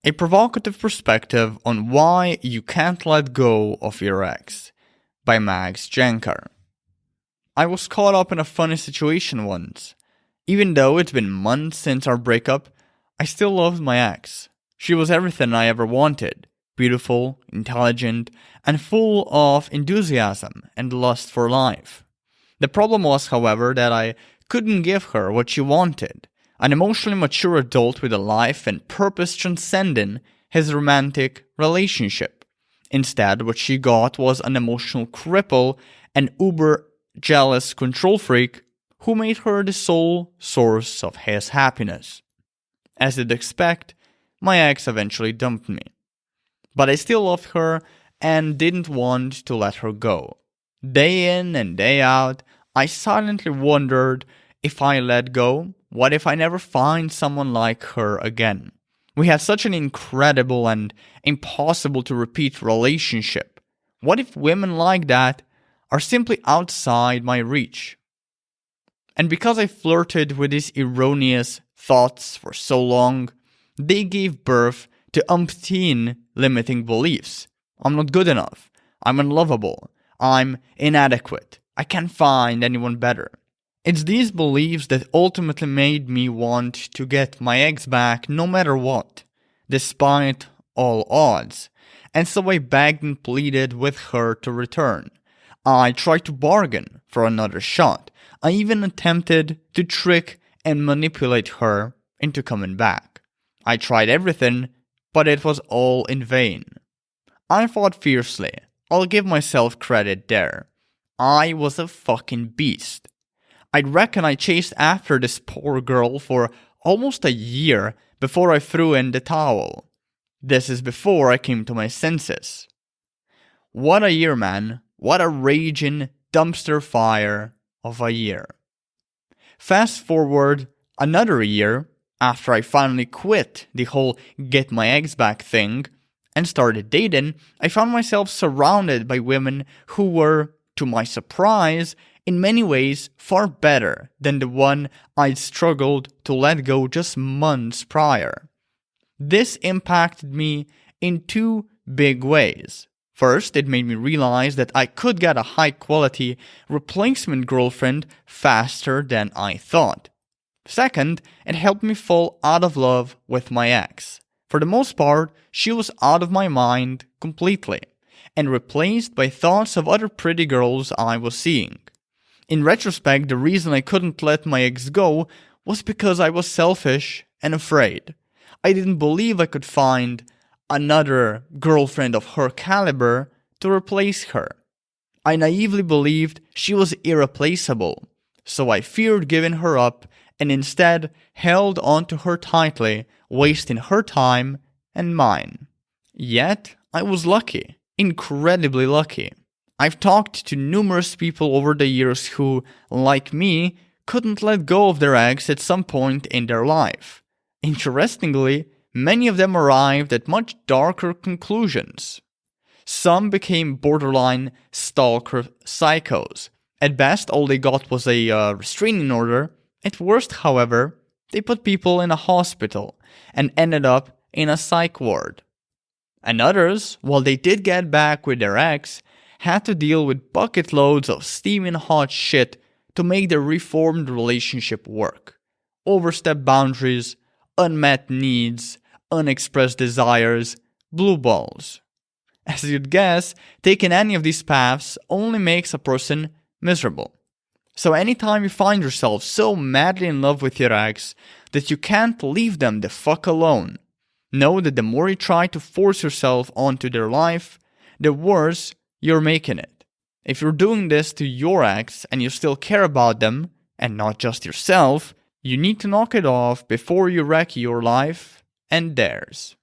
A provocative perspective on why you can't let go of your ex by Jancar. I was caught up in a funny situation once. Even though it's been months since our breakup, I still loved my ex. She was everything I ever wanted. Beautiful, intelligent, and full of enthusiasm and lust for life. The problem was, however, that I couldn't give her what she wanted. An emotionally mature adult with a life and purpose transcending his romantic relationship. Instead, what she got was an emotional cripple, an uber-jealous control freak who made her the sole source of his happiness. As you'd expect, my ex eventually dumped me. But I still loved her and didn't want to let her go. Day in and day out, I silently wondered, if I let go, what if I never find someone like her again? We had such an incredible and impossible to repeat relationship. What if women like that are simply outside my reach? And because I flirted with these erroneous thoughts for so long, they gave birth to umpteen limiting beliefs. I'm not good enough. I'm unlovable. I'm inadequate. I can't find anyone better. It's these beliefs that ultimately made me want to get my ex back no matter what, despite all odds. And so I begged and pleaded with her to return. I tried to bargain for another shot. I even attempted to trick and manipulate her into coming back. I tried everything, but it was all in vain. I fought fiercely. I'll give myself credit there. I was a fucking beast. I reckon I chased after this poor girl for almost a year before I threw in the towel. This is before I came to my senses. What a year, man. What a raging dumpster fire of a year. Fast forward another year, after I finally quit the whole get my ex back thing and started dating, I found myself surrounded by women who were, to my surprise, in many ways far better than the one I'd struggled to let go just months prior. This impacted me in two big ways. First, it made me realize that I could get a high-quality replacement girlfriend faster than I thought. Second, it helped me fall out of love with my ex. For the most part, she was out of my mind completely, and replaced by thoughts of other pretty girls I was seeing. In retrospect, the reason I couldn't let my ex go was because I was selfish and afraid. I didn't believe I could find another girlfriend of her caliber to replace her. I naively believed she was irreplaceable, so I feared giving her up and instead held onto her tightly, wasting her time and mine. Yet, I was lucky, incredibly lucky. I've talked to numerous people over the years who, like me, couldn't let go of their ex at some point in their life. Interestingly, many of them arrived at much darker conclusions. Some became borderline stalker psychos. At best, all they got was a restraining order. At worst, however, they put people in a hospital and ended up in a psych ward. And others, while they did get back with their ex, had to deal with bucket loads of steaming hot shit to make their reformed relationship work. Overstepped boundaries, unmet needs, unexpressed desires, blue balls. As you'd guess, taking any of these paths only makes a person miserable. So anytime you find yourself so madly in love with your ex that you can't leave them the fuck alone, know that the more you try to force yourself onto their life, the worse you're making it. If you're doing this to your ex and you still care about them, and not just yourself, you need to knock it off before you wreck your life and theirs.